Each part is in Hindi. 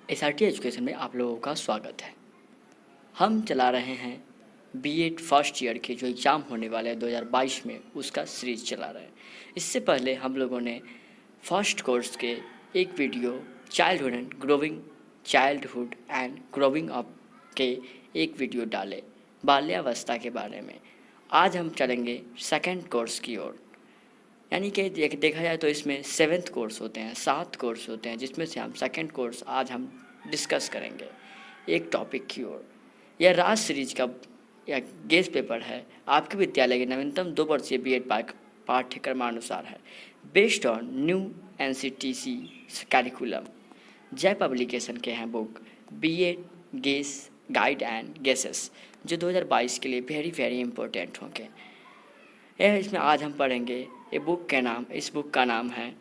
SRT एजुकेशन में आप लोगों का स्वागत है। हम चला रहे हैं बीएड फर्स्ट ईयर के जो एग्ज़ाम होने वाले हैं 2022 में, उसका सीरीज चला रहे हैं। इससे पहले हम लोगों ने फर्स्ट कोर्स के एक video childhood and growing up के एक वीडियो डाले बाल्यावस्था के बारे में। आज हम चलेंगे सेकंड कोर्स की ओर, यानी कि देखा जाए तो इसमें 7th कोर्स होते हैं, 7 कोर्स होते हैं, जिसमें से हम सेकंड कोर्स आज हम डिस्कस करेंगे एक टॉपिक की ओर। यह राज सीरीज का यह गेस्ट पेपर है, आपके विद्यालय के नवीनतम 2 वर्षीय बीएड पाठ्यक्रमानुसार है, based on new NCTC curriculum. Jai publication के हैं book B Ed guess guide and guesses, जो 2022 के लिए वेरी इंपॉर्टेंट होंगे। इसमें आज हम पढ़ेंगे इस बुक का नाम है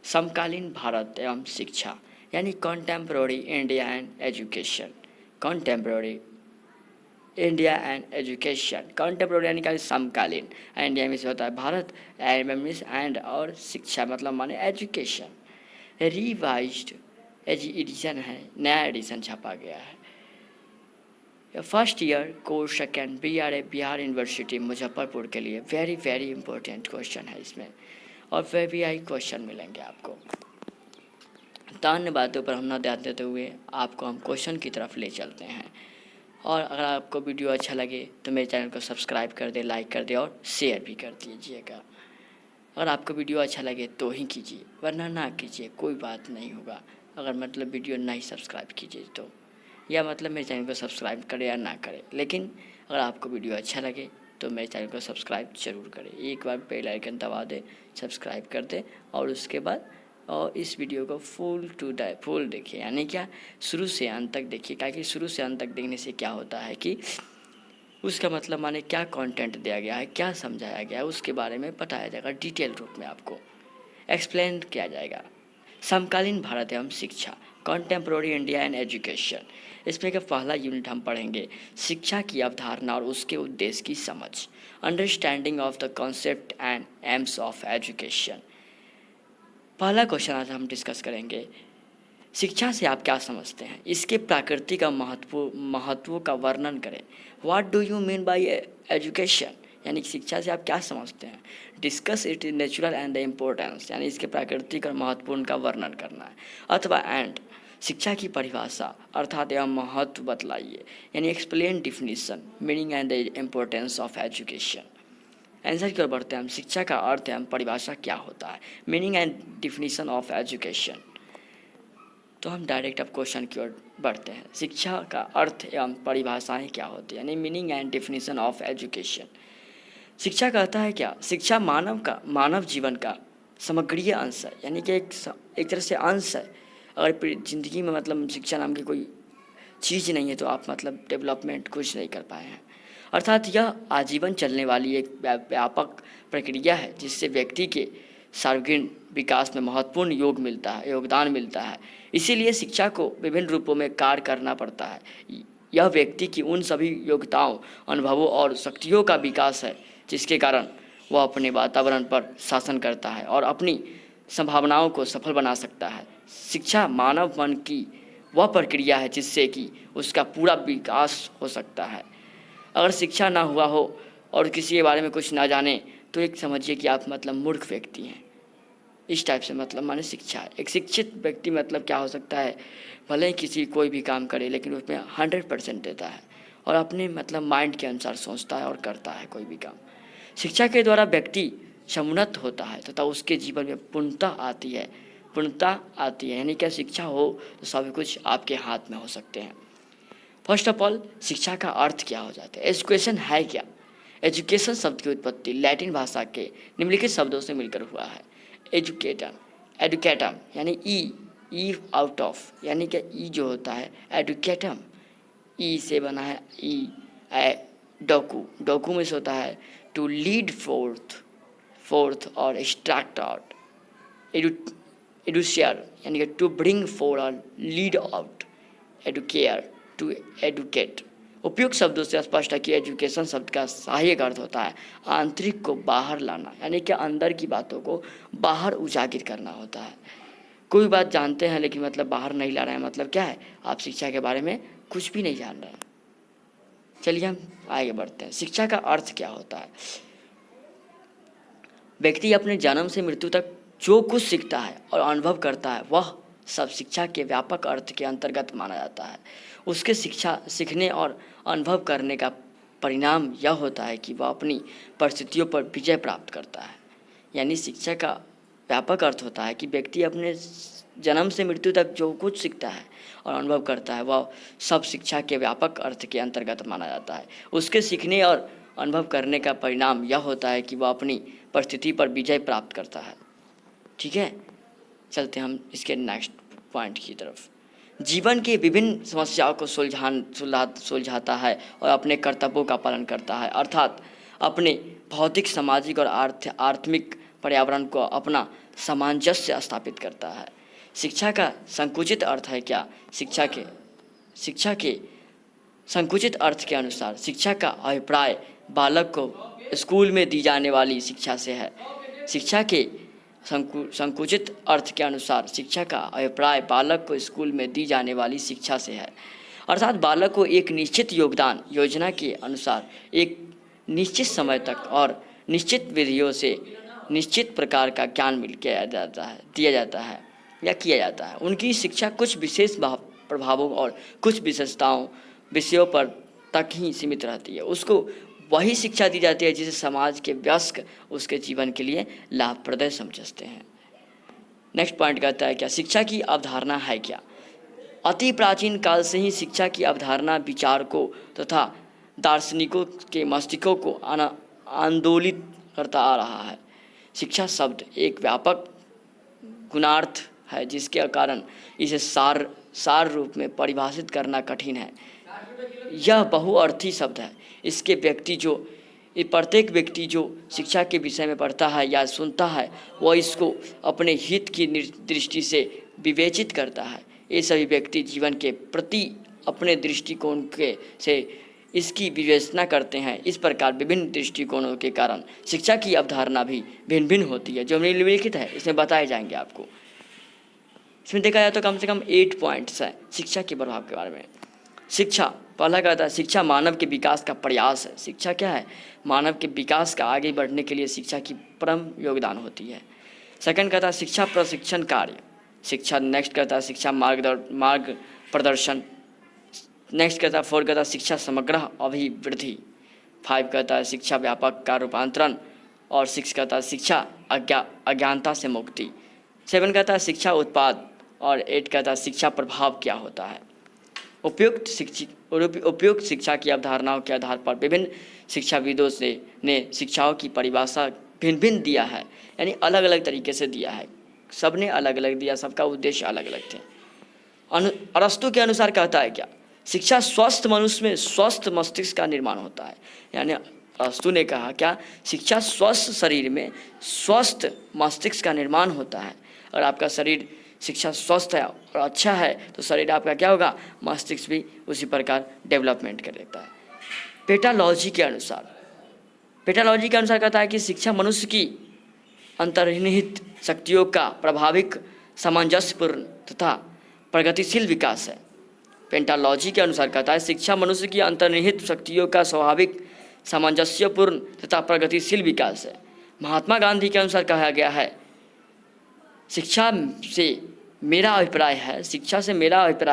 समकालीन भारत एवं शिक्षा, यानी contemporary India and education. Contemporary यानी कि समकालीन, इंडिया में से होता है भारत, एंड और शिक्षा मतलब माने एजुकेशन। रिवाइज्ड एडिशन है, नया एडिशन छपा गया है। First year course second Bihar university Muzaffarpur के लिए वेरी इंपॉर्टेंट क्वेश्चन है इसमें, और वेरी क्वेश्चन मिलेंगे आपको। तो अन्य बातों पर हम न ध्यान देते हुए आपको हम क्वेश्चन की तरफ ले चलते हैं। और अगर आपको वीडियो अच्छा लगे तो मेरे चैनल को सब्सक्राइब कर दे, लाइक कर दे और शेयर भी कर दीजिएगा। अगर आपको वीडियो अच्छा लगे तो ही कीजिए, वरना ना कीजिए, कोई बात नहीं होगा। अगर मतलब वीडियो नहीं सब्सक्राइब कीजिए तो, या मतलब मेरे चैनल को सब्सक्राइब करें या ना करें, लेकिन अगर आपको वीडियो अच्छा लगे तो मेरे चैनल को सब्सक्राइब जरूर करें। एक बार बेल आइकन दबा दें, सब्सक्राइब कर दें, और उसके बाद इस वीडियो को फुल देखिए, यानी क्या शुरू से अंत तक देखिए, क्योंकि शुरू से अंत तक देखने से क्या होता है कि उसका मतलब माने क्या कंटेंट दिया गया है, क्या समझाया गया है, उसके बारे में बताया जाएगा, डिटेल रूप में आपको एक्सप्लेन किया जाएगा। समकालीन भारत एवं शिक्षा, कॉन्टेम्प्रोरी इंडिया एंड एजुकेशन। इसमें का पहला यूनिट हम पढ़ेंगे शिक्षा की अवधारणा और उसके उद्देश्य की समझ, understanding of the concept and AIIMS of education. पहला क्वेश्चन आज हम डिस्कस करेंगे, शिक्षा से आप क्या समझते हैं, इसके प्रकृति का महत्व का वर्णन करें। What do you mean by education, यानी शिक्षा से आप क्या समझते हैं। Discuss it is natural and the importance, यानी इसके प्राकृतिक और महत्वपूर्ण का वर्णन करना है। अथवा एंड शिक्षा की परिभाषा अर्थात एवं महत्व बतलाइए, यानी explain definition meaning and the importance of education. Answer की ओर बढ़ते हैं हम, शिक्षा का अर्थ एवं परिभाषा क्या होता है, meaning and definition of education. तो हम डायरेक्ट अब क्वेश्चन की ओर बढ़ते हैं, शिक्षा का अर्थ एवं परिभाषाएं क्या होती है, यानी meaning and definition of education. शिक्षा कहता है क्या, शिक्षा मानव जीवन का समग्रीय अंश है, यानी कि एक तरह से अंश है। अगर ज़िंदगी में मतलब शिक्षा नाम की कोई चीज़ नहीं है तो आप मतलब डेवलपमेंट कुछ नहीं कर पाए हैं। अर्थात यह आजीवन चलने वाली एक व्यापक प्रक्रिया है जिससे व्यक्ति के सार्वजनिक विकास में महत्वपूर्ण योगदान मिलता है। इसीलिए शिक्षा को विभिन्न रूपों में कार्य करना पड़ता है। यह व्यक्ति की उन सभी योग्यताओं, अनुभवों और शक्तियों का विकास है जिसके कारण वह अपने वातावरण पर शासन करता है और अपनी संभावनाओं को सफल बना सकता है। शिक्षा मानव मन की वह प्रक्रिया है जिससे कि उसका पूरा विकास हो सकता है। अगर शिक्षा ना हुआ हो और किसी के बारे में कुछ ना जाने तो एक समझिए कि आप मतलब मूर्ख व्यक्ति हैं। इस टाइप से मतलब माने शिक्षा है। एक शिक्षित व्यक्ति मतलब क्या हो सकता है, भले ही किसी कोई भी काम करे लेकिन उसमें 100% देता है और अपने मतलब माइंड के अनुसार सोचता है और करता है कोई भी काम। शिक्षा के द्वारा व्यक्ति समुन्नत होता है तथा उसके जीवन में पूर्णता आती है, यानी क्या शिक्षा हो तो सब कुछ आपके हाथ में हो सकते हैं। फर्स्ट ऑफ ऑल शिक्षा का अर्थ क्या हो जाता है, एजुकेशन है क्या। एजुकेशन शब्द की उत्पत्ति लैटिन भाषा के निम्नलिखित शब्दों से मिलकर हुआ है। एडुकेटम यानी ई आउट ऑफ, यानी कि ई जो होता है एडुकेटम, ई से बना है ई। डोकू में से होता है टू लीड फोर्थ और एक्सट्रैक्ट आउट। एडुशियर यानी कि टू ब्रिंग फोर और लीड आउट। एडुकेयर टू एडुकेट। उपयुक्त शब्दों से स्पष्ट है कि एजुकेशन शब्द का सहायक अर्थ होता है आंतरिक को बाहर लाना, यानी कि अंदर की बातों को बाहर उजागर करना होता है। कोई बात जानते हैं लेकिन मतलब बाहर नहीं ला रहे हैं, मतलब क्या है, आप शिक्षा के बारे में कुछ भी नहीं जान रहे हैं। चलिए हम आगे बढ़ते हैं। शिक्षा का अर्थ क्या होता है? व्यक्ति अपने जन्म से मृत्यु तक जो कुछ सीखता है और अनुभव करता है वह सब शिक्षा के व्यापक अर्थ के अंतर्गत माना जाता है। उसके शिक्षा सीखने और अनुभव करने का परिणाम यह होता है कि वह अपनी परिस्थितियों पर विजय प्राप्त करता है। यानी शिक्षा का व्यापक अर्थ होता है कि व्यक्ति अपने जन्म से मृत्यु तक जो कुछ सीखता है और अनुभव करता है वह सब शिक्षा के व्यापक अर्थ के अंतर्गत माना जाता है। उसके सीखने और अनुभव करने का परिणाम यह होता है कि वह अपनी परिस्थिति पर विजय प्राप्त करता है। ठीक है, चलते हम इसके नेक्स्ट पॉइंट की तरफ। जीवन के विभिन्न समस्याओं को सुलझाता है और अपने कर्तव्यों का पालन करता है, अर्थात अपने भौतिक, सामाजिक और आत्मिक पर्यावरण को अपना सामंजस्य स्थापित करता है। शिक्षा का संकुचित अर्थ है क्या? शिक्षा के संकुचित अर्थ के अनुसार शिक्षा का अभिप्राय बालक को स्कूल में दी जाने वाली शिक्षा से है। शिक्षा के संकुचित अर्थ के अनुसार शिक्षा का अभिप्राय बालक को स्कूल में दी जाने वाली शिक्षा से है, अर्थात बालक को एक निश्चित योगदान योजना के अनुसार एक निश्चित समय तक और निश्चित विधियों से निश्चित प्रकार का ज्ञान दिया जाता है। उनकी शिक्षा कुछ विशेष प्रभावों और कुछ विषयों पर तक ही सीमित रहती है। उसको वही शिक्षा दी जाती है जिसे समाज के वयस्क उसके जीवन के लिए लाभप्रद समझते हैं। नेक्स्ट पॉइंट कहता है क्या? शिक्षा की अवधारणा है क्या? अति प्राचीन काल से ही शिक्षा की अवधारणा विचारकों तथा दार्शनिकों के मस्तिष्कों को आंदोलित करता आ रहा है। शिक्षा शब्द एक व्यापक गुणार्थ है जिसके कारण इसे सार रूप में परिभाषित करना कठिन है। यह बहुअर्थी शब्द है। प्रत्येक व्यक्ति जो शिक्षा के विषय में पढ़ता है या सुनता है वह इसको अपने हित की दृष्टि से विवेचित करता है। ये सभी व्यक्ति जीवन के प्रति अपने दृष्टिकोण से इसकी विवेचना करते हैं। इस प्रकार विभिन्न दृष्टिकोणों के कारण शिक्षा की अवधारणा भी भिन्न भिन्न होती है, जो निम्नलिखित है इसमें बताए जाएंगे आपको। इसमें देखा जाए तो कम से कम 8 पॉइंट्स हैं शिक्षा के प्रभाव के बारे में। शिक्षा, पहला कहता है शिक्षा मानव के विकास का प्रयास है। शिक्षा क्या है? मानव के विकास का आगे बढ़ने के लिए शिक्षा की परम योगदान होती है। सेकंड कहता है शिक्षा प्रशिक्षण कार्य। नेक्स्ट कहता है शिक्षा मार्ग प्रदर्शन। नेक्स्ट कहता है 4 कहता है शिक्षा समग्र अभिवृद्धि। 5 कहता है शिक्षा व्यापक का रूपांतरण। और 6 कहता है शिक्षा अज्ञानता से मुक्ति। 7 कहता है शिक्षा उत्पाद। और 8 कहता है शिक्षा प्रभाव क्या होता है। उपयुक्त शिक्षा की अवधारणाओं के आधार पर विभिन्न शिक्षाविदों ने शिक्षाओं की परिभाषा भिन्न भिन्न दिया है, यानी अलग अलग तरीके से दिया है। सब ने अलग अलग दिया, सबका उद्देश्य अलग अलग थे। अरस्तु के अनुसार कहता है क्या? शिक्षा स्वस्थ मनुष्य में स्वस्थ मस्तिष्क का निर्माण होता है। यानी अरस्तु ने कहा क्या? शिक्षा स्वस्थ शरीर में स्वस्थ मस्तिष्क का निर्माण होता है। और आपका शरीर शिक्षा स्वस्थ है और अच्छा है तो शरीर आपका क्या होगा? मस्तिष्क भी उसी प्रकार डेवलपमेंट कर लेता है। पेटालॉजी के अनुसार कहता है कि शिक्षा मनुष्य की अंतर्निहित शक्तियों का प्रभाविक, सामंजस्यपूर्ण तथा प्रगतिशील विकास है। पेंटालॉजी के अनुसार कहता है शिक्षा मनुष्य की अंतर्निहित शक्तियों का स्वाभाविक, सामंजस्यपूर्ण तथा प्रगतिशील विकास है। महात्मा गांधी के अनुसार कहा गया है शिक्षा से मेरा अभिप्राय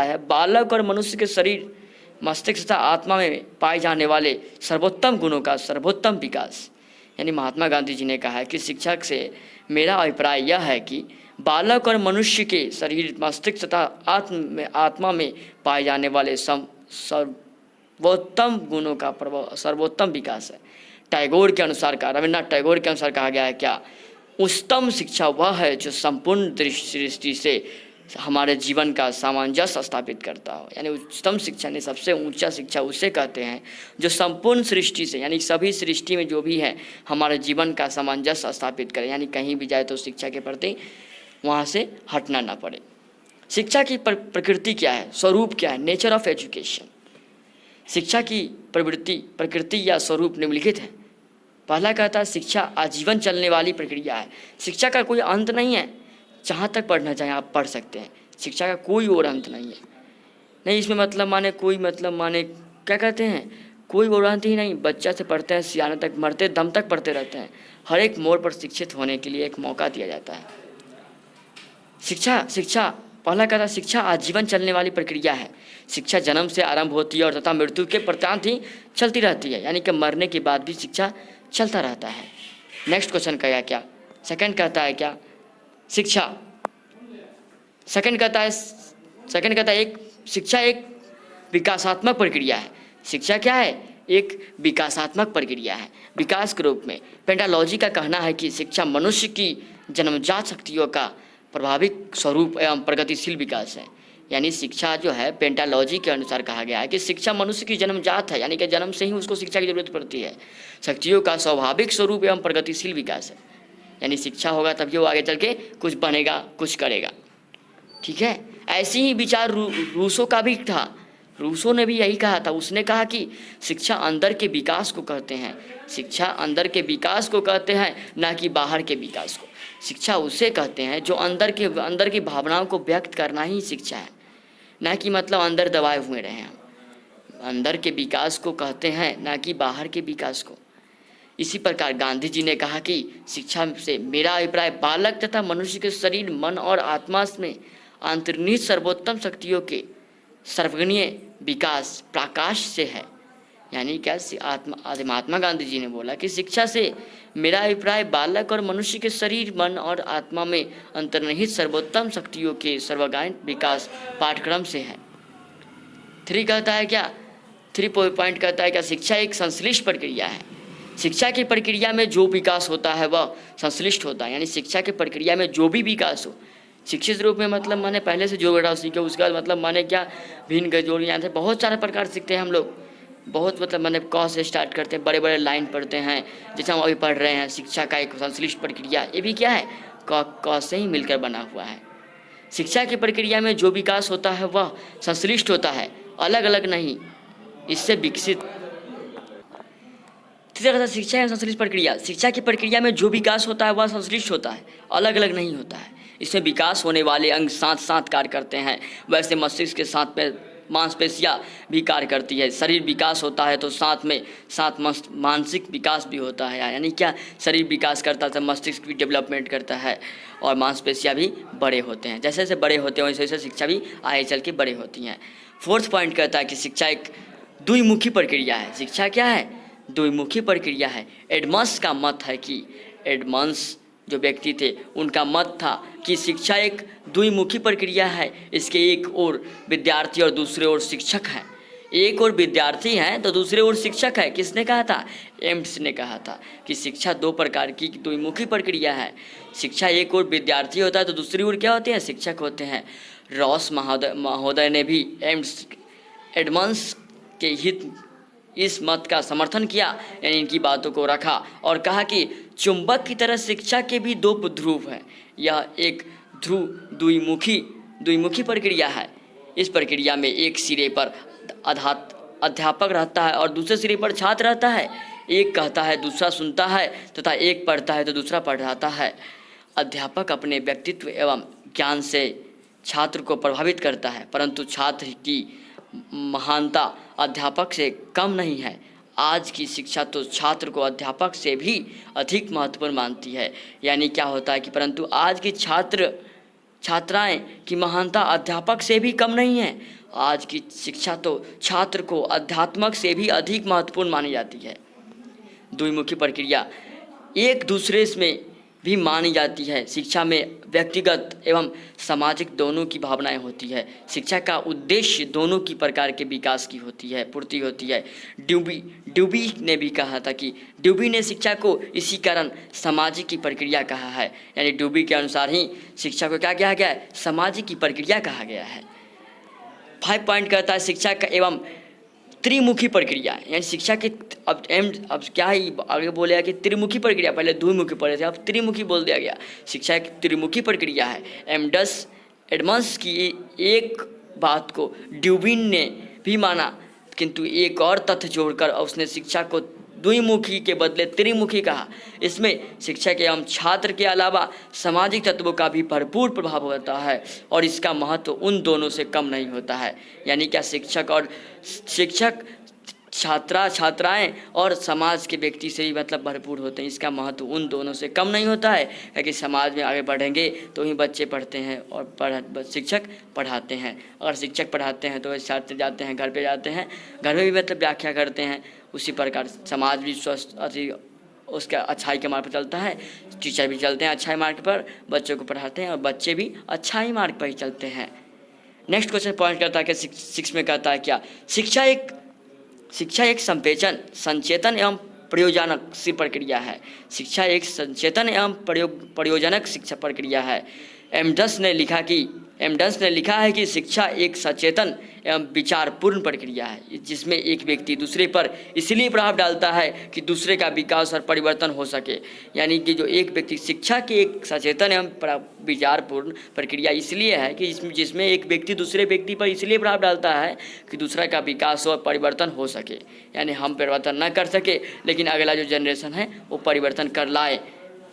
है बालक और मनुष्य के शरीर, मस्तिष्क तथा आत्मा में पाए जाने वाले सर्वोत्तम गुणों का सर्वोत्तम विकास। यानी महात्मा गांधी जी ने कहा है कि शिक्षा से मेरा अभिप्राय यह है कि बालक और मनुष्य के शरीर, मस्तिष्क तथा आत्मा में पाए जाने वाले सर्वोत्तम गुणों का सर्वोत्तम विकास है। रविन्द्रनाथ टैगोर के अनुसार कहा गया है क्या? उच्चतम शिक्षा वह है जो संपूर्ण दृष्टि से हमारे जीवन का सामंजस्य स्थापित करता हो। यानी उच्चतम शिक्षा ने सबसे ऊंचा शिक्षा उसे कहते हैं जो संपूर्ण सृष्टि से, यानी सभी सृष्टि में जो भी है हमारे जीवन का सामंजस्य स्थापित करे। यानी कहीं भी जाए तो शिक्षा के प्रति वहाँ से हटना ना पड़े। शिक्षा की प्रकृति क्या है, स्वरूप क्या है? Nature of education. शिक्षा की प्रकृति या स्वरूप निम्नलिखित है। पहला कहता है शिक्षा आजीवन चलने वाली प्रक्रिया है। शिक्षा का कोई अंत नहीं है। जहाँ तक पढ़ना चाहें आप पढ़ सकते हैं। शिक्षा का कोई और अंत नहीं है। नहीं इसमें मतलब माने कोई मतलब माने क्या कहते हैं, कोई और अंत ही नहीं। बच्चा से पढ़ते हैं सियाने तक, मरते दम तक पढ़ते रहते हैं। हर एक मोड़ पर शिक्षित होने के लिए एक मौका दिया जाता है। शिक्षा पहला कहता है शिक्षा आजीवन चलने वाली प्रक्रिया है। शिक्षा जन्म से आरंभ होती है और तथा मृत्यु के पर्यंत ही चलती रहती है, यानी कि मरने के बाद भी शिक्षा चलता रहता है। नेक्स्ट क्वेश्चन का क्या सेकंड कहता है क्या शिक्षा सेकंड कहता है एक शिक्षा एक विकासात्मक प्रक्रिया है। शिक्षा क्या है, एक विकासात्मक प्रक्रिया है। विकास के रूप में पेंटालॉजी का कहना है कि शिक्षा मनुष्य की जन्मजात शक्तियों का प्रभाविक स्वरूप एवं प्रगतिशील विकास है। यानी शिक्षा जो है पेंटालॉजी के अनुसार कहा गया है कि शिक्षा मनुष्य की जन्मजात है, यानी कि जन्म से ही उसको शिक्षा की जरूरत पड़ती है। शक्तियों का स्वाभाविक स्वरूप एवं प्रगतिशील विकास है। यानी शिक्षा होगा तभी वो आगे चल के कुछ बनेगा, कुछ करेगा। ठीक है, ऐसी ही विचार रूसो का भी था। रूसो ने भी यही कहा था। उसने कहा कि शिक्षा अंदर के विकास को कहते हैं, शिक्षा अंदर के विकास को कहते हैं, ना कि बाहर के विकास को। शिक्षा उसे कहते हैं जो अंदर की भावनाओं को व्यक्त करना ही शिक्षा है, ना कि मतलब अंदर दबाए हुए रहे हम। अंदर के विकास को कहते हैं, ना कि बाहर के विकास को। इसी प्रकार गांधी जी ने कहा कि शिक्षा से मेरा अभिप्राय बालक तथा मनुष्य के शरीर, मन और आत्मा में अंतर्निहित सर्वोत्तम शक्तियों के सर्वगणीय विकास प्रकाश से है। यानी क्या महात्मा गांधी जी ने बोला कि शिक्षा से मेरा अभिप्राय बालक और मनुष्य के शरीर, मन और आत्मा में अंतर्निहित सर्वोत्तम शक्तियों के सर्वगणीय विकास पाठ्यक्रम से है। 3 कहता है क्या 3 पॉइंट कहता है क्या शिक्षा एक संश्लिष्ट प्रक्रिया है। शिक्षा की प्रक्रिया में जो विकास होता है वह संश्लिष्ट होता है। यानी शिक्षा की प्रक्रिया में जो भी विकास हो, शिक्षित रूप में मतलब माने पहले से जो बेटा सीखे उसका मतलब माने क्या भिन्न गजोड़ यहाँ से बहुत सारे प्रकार सीखते हैं हम लोग। बहुत मतलब माने क से स्टार्ट करते हैं, बड़े बड़े लाइन पढ़ते हैं, जैसे हम अभी पढ़ रहे हैं। शिक्षा का एक संश्लिष्ट प्रक्रिया, ये भी क्या है क से ही मिलकर बना हुआ है। शिक्षा की प्रक्रिया में जो विकास होता है वह संश्लिष्ट होता है, अलग अलग नहीं, इससे विकसित। शिक्षा संश्लिष्ट प्रक्रिया, शिक्षा की प्रक्रिया में जो विकास होता है वह संश्लिष्ट होता है, अलग अलग नहीं होता है। इसमें विकास होने वाले अंग साथ साथ कार्य करते हैं। वैसे मस्तिष्क के साथ मांसपेशियाँ भी कार्य करती है। शरीर विकास होता है तो साथ मानसिक विकास भी होता है। यानी क्या शरीर विकास करता है तो मस्तिष्क भी डेवलपमेंट करता है और मांसपेशियाँ भी बड़े होते हैं। जैसे जैसे बड़े होते हैं वैसे वैसे शिक्षा भी आगे चल के बड़े होती हैं। 4th पॉइंट कहता है कि शिक्षा एक द्विमुखी प्रक्रिया है। शिक्षा क्या है, द्विमुखी प्रक्रिया है। एडमंस का मत है कि एडमंस जो व्यक्ति थे उनका मत था कि शिक्षा एक द्विमुखी प्रक्रिया है। इसके एक ओर विद्यार्थी और दूसरे ओर शिक्षक हैं। एक ओर विद्यार्थी हैं तो दूसरे ओर शिक्षक है। किसने कहा था, एम्स ने कहा था कि शिक्षा 2 प्रकार की द्विमुखी प्रक्रिया है। शिक्षा एक ओर विद्यार्थी होता है तो दूसरी ओर क्या होते हैं, शिक्षक होते हैं। रॉस महोदय ने भी एडमंस के हित इस मत का समर्थन किया, यानी इनकी बातों को रखा और कहा कि चुंबक की तरह शिक्षा के भी 2 ध्रुव हैं। यह एक द्विमुखी प्रक्रिया है। इस प्रक्रिया में एक सिरे पर अध्यापक रहता है और दूसरे सिरे पर छात्र रहता है। एक कहता है दूसरा सुनता है तथा एक पढ़ता है तो दूसरा पढ़ाता है। अध्यापक अपने व्यक्तित्व एवं ज्ञान से छात्र को प्रभावित करता है, परंतु छात्र की महानता अध्यापक से कम नहीं है। आज की शिक्षा तो छात्र को अध्यापक से भी अधिक महत्वपूर्ण मानती है। यानी क्या होता है कि परंतु आज की छात्राएं की महानता अध्यापक से भी कम नहीं है। आज की शिक्षा तो छात्र को अध्यात्मक से भी अधिक महत्वपूर्ण मानी जाती है। द्विमुखी प्रक्रिया एक दूसरे में भी मानी जाती है। शिक्षा में व्यक्तिगत एवं सामाजिक दोनों की भावनाएं होती है। शिक्षा का उद्देश्य दोनों की प्रकार के विकास की पूर्ति होती है। ड्यूबी ने भी कहा था कि ड्यूबी ने शिक्षा को इसी कारण सामाजिक की प्रक्रिया कहा है। यानी ड्यूबी के अनुसार ही शिक्षा को क्या कहा गया है, सामाजिक की प्रक्रिया कहा गया है। 5 पॉइंट कहता है शिक्षा का एवं त्रिमुखी प्रक्रिया, यानी शिक्षा की अब क्या है आगे बोलेगा कि त्रिमुखी प्रक्रिया, पहले द्विमुखी पढ़े थे अब त्रिमुखी बोल दिया गया। शिक्षा एक त्रिमुखी प्रक्रिया है। एडमंस की एक बात को ड्यूबिन ने भी माना, किंतु एक और तथ्य जोड़कर उसने शिक्षा को द्विमुखी के बदले त्रिमुखी कहा। इसमें शिक्षक एवं छात्र के अलावा सामाजिक तत्वों का भी भरपूर प्रभाव होता है और इसका महत्व उन दोनों से कम नहीं होता है। यानी क्या शिक्षक छात्राएं और समाज के व्यक्ति से ही मतलब भरपूर होते हैं। इसका महत्व उन दोनों से कम नहीं होता है, क्योंकि समाज में आगे बढ़ेंगे तो ही बच्चे पढ़ते हैं और शिक्षक पढ़ाते हैं। अगर शिक्षक पढ़ाते हैं तो छात्र जाते हैं, घर पे जाते हैं, घर में भी मतलब व्याख्या करते हैं। उसी प्रकार समाज भी स्वस्थ उसका अच्छाई के मार्ग पर चलता है। टीचर भी चलते हैं अच्छाई मार्ग पर, बच्चों को पढ़ाते हैं और बच्चे भी अच्छाई मार्ग पर ही चलते हैं। नेक्स्ट क्वेश्चन पॉइंट करता है कि सिक्स में कहता है क्या, शिक्षा एक संचेतन एवं प्रयोजनक सी प्रक्रिया है। शिक्षा एक संचेतन एवं प्रयोजनक शिक्षा प्रक्रिया है। एमडस ने लिखा है कि शिक्षा एक सचेतन एवं विचारपूर्ण प्रक्रिया है, जिसमें एक व्यक्ति दूसरे पर इसलिए प्रभाव डालता है कि दूसरे का विकास और परिवर्तन हो सके। यानी कि जो एक व्यक्ति शिक्षा की एक सचेतन एवं विचारपूर्ण प्रक्रिया इसलिए है कि जिसमें एक व्यक्ति दूसरे व्यक्ति पर इसलिए प्रभाव डालता है कि दूसरा का विकास और परिवर्तन हो सके। यानी हम परिवर्तन न कर सके लेकिन अगला जो जनरेशन है वो परिवर्तन कर लाए,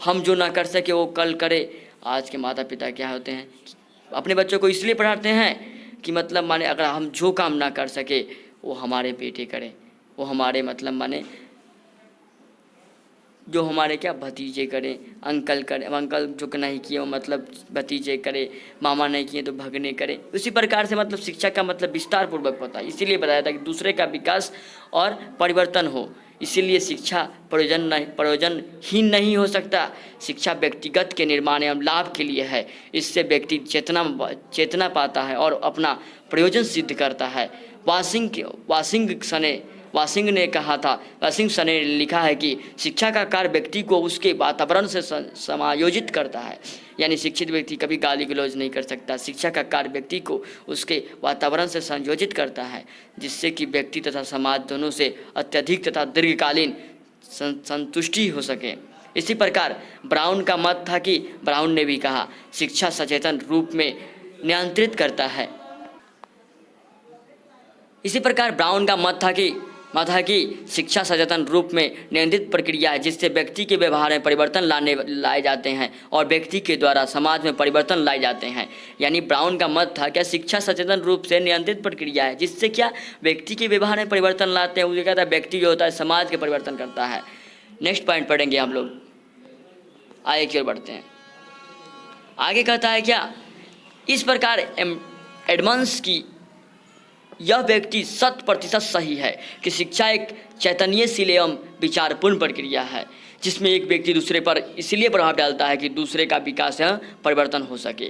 हम जो ना कर सके वो कल करे। आज के माता पिता क्या होते हैं, अपने बच्चों को इसलिए पढ़ाते हैं कि मतलब माने अगर हम जो काम ना कर सके वो हमारे बेटे करें, वो हमारे मतलब माने जो हमारे क्या भतीजे करें, अंकल करें, अंकल जो नहीं किए वो मतलब भतीजे करे, मामा नहीं किए तो भगने करें। उसी प्रकार से मतलब शिक्षा का मतलब विस्तार पूर्वक होता है। इसीलिए बताया था कि दूसरे का विकास और परिवर्तन हो। इसीलिए शिक्षा प्रयोजनहीन नहीं हो सकता। शिक्षा व्यक्तिगत के निर्माण एवं लाभ के लिए है। इससे व्यक्ति चेतना पाता है और अपना प्रयोजन सिद्ध करता है। वाशिंग ने लिखा है कि शिक्षा का कार्य व्यक्ति को उसके वातावरण से समायोजित करता है। यानी शिक्षित व्यक्ति कभी गाली गलौज नहीं कर सकता। शिक्षा का कार्य व्यक्ति को उसके वातावरण से संयोजित करता है, जिससे कि व्यक्ति तथा समाज दोनों से अत्यधिक तथा दीर्घकालीन संतुष्टि हो सके। इसी प्रकार ब्राउन ने भी कहा, शिक्षा सचेतन रूप में नियंत्रित करता है। इसी प्रकार ब्राउन का मत था कि शिक्षा सचेतन रूप में नियंत्रित प्रक्रिया है, जिससे व्यक्ति के व्यवहार में परिवर्तन लाए जाते हैं और व्यक्ति के द्वारा समाज में परिवर्तन लाए जाते हैं। यानी ब्राउन का मत था क्या, शिक्षा सचेतन रूप से नियंत्रित प्रक्रिया है, जिससे क्या व्यक्ति के व्यवहार में परिवर्तन लाते हैं। वो कहता है व्यक्ति जो होता है समाज के परिवर्तन करता है। नेक्स्ट पॉइंट पढ़ेंगे हम लोग, आगे की ओर बढ़ते हैं। आगे कहता है क्या, इस प्रकार एडमंड्स की यह व्यक्ति 100% सही है कि शिक्षा एक चैतन्यशील एवं विचारपूर्ण प्रक्रिया है, जिसमें एक व्यक्ति दूसरे पर इसलिए प्रभाव डालता है कि दूसरे का विकास एवं परिवर्तन हो सके।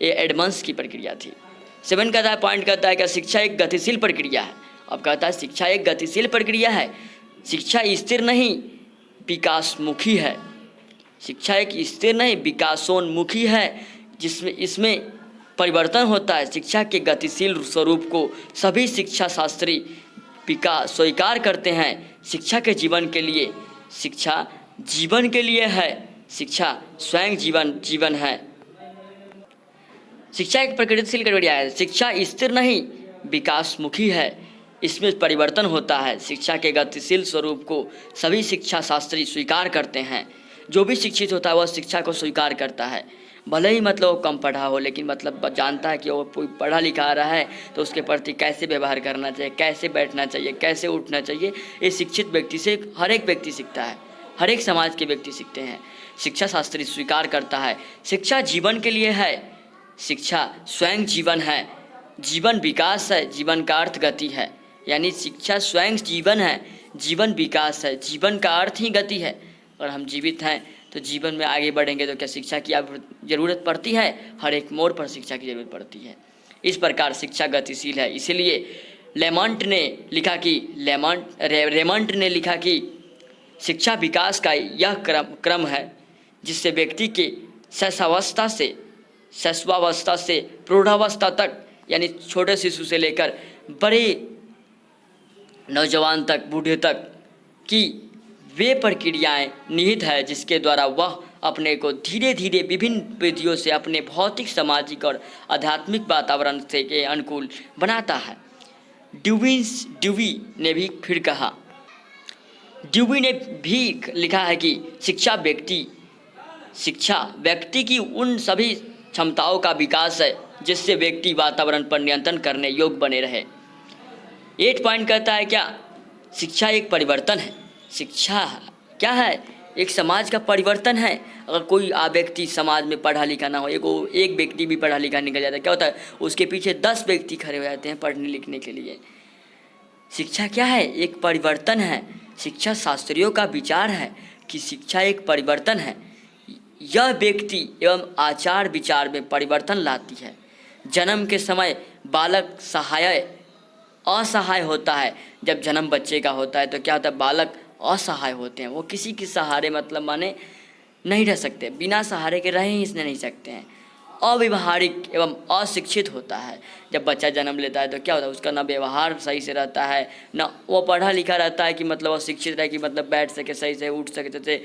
ये एडमंड्स की प्रक्रिया थी। 7 पॉइंट कहता है कि शिक्षा एक गतिशील प्रक्रिया है। अब कहता है शिक्षा एक गतिशील प्रक्रिया है। शिक्षा स्थिर नहीं विकासमुखी है। शिक्षा एक स्थिर नहीं विकासोन्मुखी है, इसमें परिवर्तन होता है। शिक्षा के गतिशील स्वरूप को सभी शिक्षा शास्त्री स्वीकार करते हैं। शिक्षा जीवन के लिए है। शिक्षा स्वयं जीवन है। शिक्षा एक प्रगतिशील प्रक्रिया है। शिक्षा स्थिर नहीं विकासमुखी है, इसमें परिवर्तन होता है। शिक्षा के गतिशील स्वरूप को सभी शिक्षा शास्त्री स्वीकार करते हैं। जो भी शिक्षित होता है वह शिक्षा को स्वीकार करता है, भले ही मतलब वो कम पढ़ा हो, लेकिन मतलब जानता है कि वो पढ़ा लिखा आ रहा है तो उसके प्रति कैसे व्यवहार करना चाहिए, कैसे बैठना चाहिए, कैसे उठना चाहिए। ये शिक्षित व्यक्ति से हर एक व्यक्ति सीखता है, हर एक समाज के व्यक्ति सीखते हैं। शिक्षा शास्त्री स्वीकार करता है। शिक्षा जीवन के लिए है। शिक्षा स्वयं जीवन है। जीवन विकास है, जीवन का अर्थ गति है। यानी शिक्षा स्वयं जीवन है, जीवन विकास है। जीवन का अर्थ ही गति है। और हम जीवित हैं तो जीवन में आगे बढ़ेंगे तो क्या शिक्षा की ज़रूरत पड़ती है। हर एक मोड़ पर शिक्षा की ज़रूरत पड़ती है। इस प्रकार शिक्षा गतिशील है। इसीलिए रेमंड ने लिखा कि शिक्षा विकास का यह क्रम है जिससे व्यक्ति के शैशवावस्था से प्रौढ़ावस्था तक, यानी छोटे शिशु से लेकर बड़े नौजवान तक, बूढ़े तक की वे प्रक्रियाएं निहित है, जिसके द्वारा वह अपने को धीरे धीरे विभिन्न विधियों से अपने भौतिक, सामाजिक और आध्यात्मिक वातावरण से के अनुकूल बनाता है। ड्यूवी ने भी फिर कहा, ड्यूवी ने भी लिखा है कि शिक्षा व्यक्ति की उन सभी क्षमताओं का विकास है जिससे व्यक्ति वातावरण पर नियंत्रण करने योग्य बने रहे। 8 पॉइंट कहता है क्या, शिक्षा एक परिवर्तन है। शिक्षा क्या है, एक समाज का परिवर्तन है। अगर कोई व्यक्ति समाज में पढ़ा लिखा ना हो, एक व्यक्ति भी पढ़ा लिखा निकल जाता है, क्या होता है, उसके पीछे 10 व्यक्ति खड़े हो जाते हैं पढ़ने लिखने के लिए। शिक्षा क्या है, एक परिवर्तन है। शिक्षा शास्त्रियों का विचार है कि शिक्षा एक परिवर्तन है। यह व्यक्ति एवं आचार विचार में परिवर्तन लाती है। जन्म के समय बालक असहाय होता है। जब जन्म बच्चे का होता है तो क्या होता है, बालक असहाय होते हैं। वो किसी के सहारे मतलब माने नहीं रह सकते, बिना सहारे के रह ही नहीं सकते हैं। अव्यवहारिक एवं अशिक्षित होता है। जब बच्चा जन्म लेता है तो क्या होता है, उसका ना व्यवहार सही से रहता है, ना वो पढ़ा लिखा रहता है कि मतलब अशिक्षित रहे कि मतलब बैठ सके सही से, उठ सके जैसे,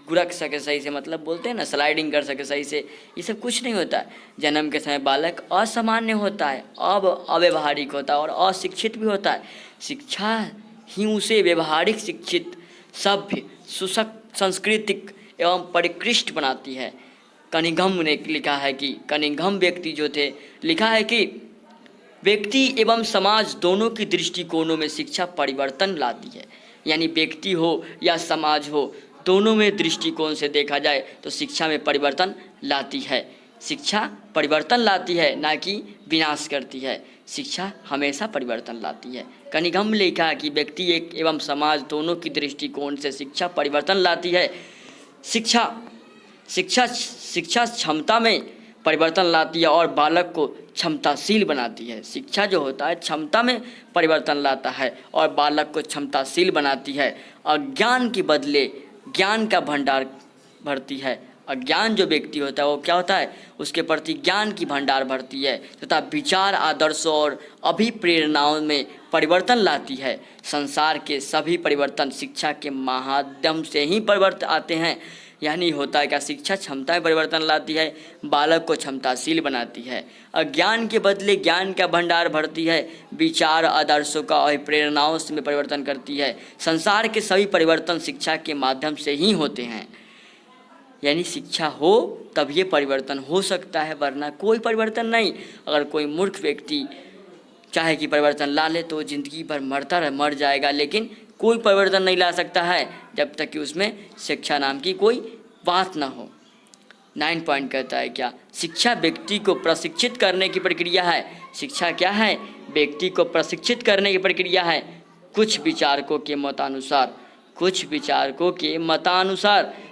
गुरक सके सही से, मतलब बोलते हैं ना स्लाइडिंग कर सके सही से। ये सब कुछ नहीं होता है। जन्म के समय बालक असामान्य होता है, अव्यवहारिक होता है और अशिक्षित भी होता है। शिक्षा ही उसे व्यवहारिक, शिक्षित, सभ्य, सुसक्त, सांस्कृतिक एवं परिकृष्ट बनाती है। कनिंघम ने लिखा है कि कनिंघम व्यक्ति जो थे, लिखा है कि व्यक्ति एवं समाज दोनों की दृष्टिकोणों में शिक्षा परिवर्तन लाती है। यानी व्यक्ति हो या समाज हो, दोनों में दृष्टिकोण से देखा जाए तो शिक्षा में परिवर्तन लाती है। शिक्षा परिवर्तन लाती है, ना कि विनाश करती है। शिक्षा हमेशा परिवर्तन लाती है। कनिंघम ने लिखा है कि व्यक्ति एक एवं समाज दोनों की दृष्टिकोण से शिक्षा परिवर्तन लाती है। शिक्षा क्षमता में परिवर्तन लाती है और बालक को क्षमताशील बनाती है। शिक्षा जो होता है क्षमता में परिवर्तन लाता है और बालक को क्षमताशील बनाती है। अज्ञान के बदले ज्ञान का भंडार भरती है। अज्ञान जो व्यक्ति होता है वो क्या होता है, उसके प्रति ज्ञान की भंडार भरती है तथा विचार, आदर्शों और अभिप्रेरणाओं में परिवर्तन लाती है। संसार के सभी परिवर्तन शिक्षा के माध्यम से ही परिवर्तन आते हैं। यानी होता है क्या, शिक्षा क्षमता में परिवर्तन लाती है, बालक को क्षमताशील बनाती है। अज्ञान के बदले ज्ञान का भंडार भरती है, विचार, आदर्शों का और प्रेरणाओं में परिवर्तन करती है। संसार के सभी परिवर्तन शिक्षा के माध्यम से ही होते हैं। यानी शिक्षा हो तब ये परिवर्तन हो सकता है, वरना कोई परिवर्तन नहीं। अगर कोई मूर्ख व्यक्ति चाहे कि परिवर्तन ला ले तो ज़िंदगी भर मर जाएगा, लेकिन कोई परिवर्तन नहीं ला सकता है जब तक कि उसमें शिक्षा नाम की कोई बात ना हो। 9 पॉइंट कहता है क्या, शिक्षा व्यक्ति को प्रशिक्षित करने की प्रक्रिया है। शिक्षा क्या है, व्यक्ति को प्रशिक्षित करने की प्रक्रिया है। कुछ विचारकों के मतानुसार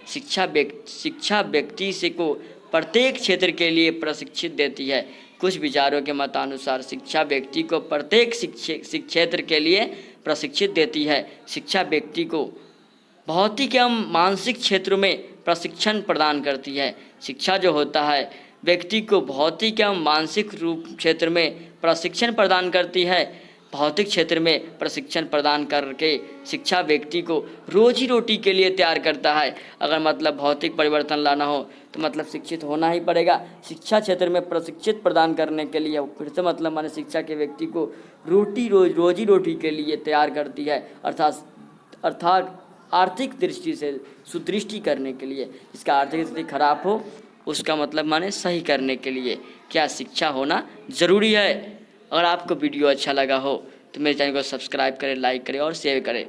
शिक्षा व्यक्ति से को प्रत्येक क्षेत्र के लिए प्रशिक्षित देती है। कुछ विचारों के मतानुसार शिक्षा व्यक्ति को प्रत्येक क्षेत्र के लिए प्रशिक्षित देती है। शिक्षा व्यक्ति को भौतिक एवं मानसिक क्षेत्रों में प्रशिक्षण प्रदान करती है। शिक्षा जो होता है व्यक्ति को भौतिक एवं मानसिक रूप क्षेत्र में प्रशिक्षण प्रदान करती है। भौतिक क्षेत्र में प्रशिक्षण प्रदान करके शिक्षा व्यक्ति को रोजी रोटी के लिए तैयार करता है। अगर मतलब भौतिक परिवर्तन लाना हो तो मतलब शिक्षित होना ही पड़ेगा। शिक्षा क्षेत्र में प्रशिक्षित प्रदान करने के लिए फिर से मतलब माने शिक्षा के व्यक्ति को रोजी रोटी के लिए तैयार करती है, अर्थात आर्थिक दृष्टि से सुदृष्टि करने के लिए। जिसका आर्थिक स्थिति खराब हो उसका मतलब माने सही करने के लिए क्या शिक्षा होना ज़रूरी है। अगर आपको वीडियो अच्छा लगा हो तो मेरे चैनल को सब्सक्राइब करें, लाइक करें और शेयर करें,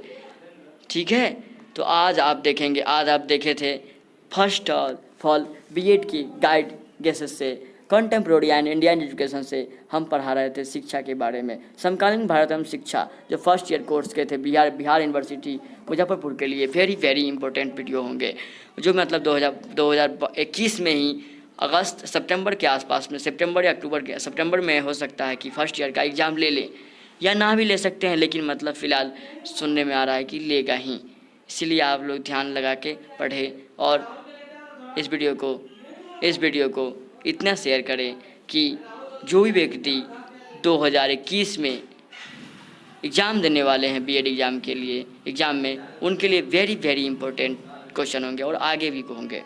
ठीक है। तो आज आप देखे थे फर्स्ट फॉल बीएड की गाइड गेसेस से, कंटेम्प्रोरी एंड इंडियन एजुकेशन से हम पढ़ा रहे थे शिक्षा के बारे में। समकालीन भारत एवं शिक्षा जो फर्स्ट ईयर कोर्स के थे बिहार यूनिवर्सिटी मुजफ्फरपुर के लिए वेरी वेरी इंपॉर्टेंट वीडियो होंगे, जो मतलब 2021 में ही सितंबर के आसपास में, सितंबर में हो सकता है कि फर्स्ट ईयर का एग्ज़ाम ले लें या ना भी ले सकते हैं, लेकिन मतलब फ़िलहाल सुनने में आ रहा है कि लेगा ही। इसीलिए आप लोग ध्यान लगा के पढ़ें और इस वीडियो को इतना शेयर करें कि जो भी व्यक्ति 2021 में एग्ज़ाम देने वाले हैं बीएड एग्ज़ाम में, उनके लिए वेरी वेरी इंपॉर्टेंट क्वेश्चन होंगे और आगे भी होंगे।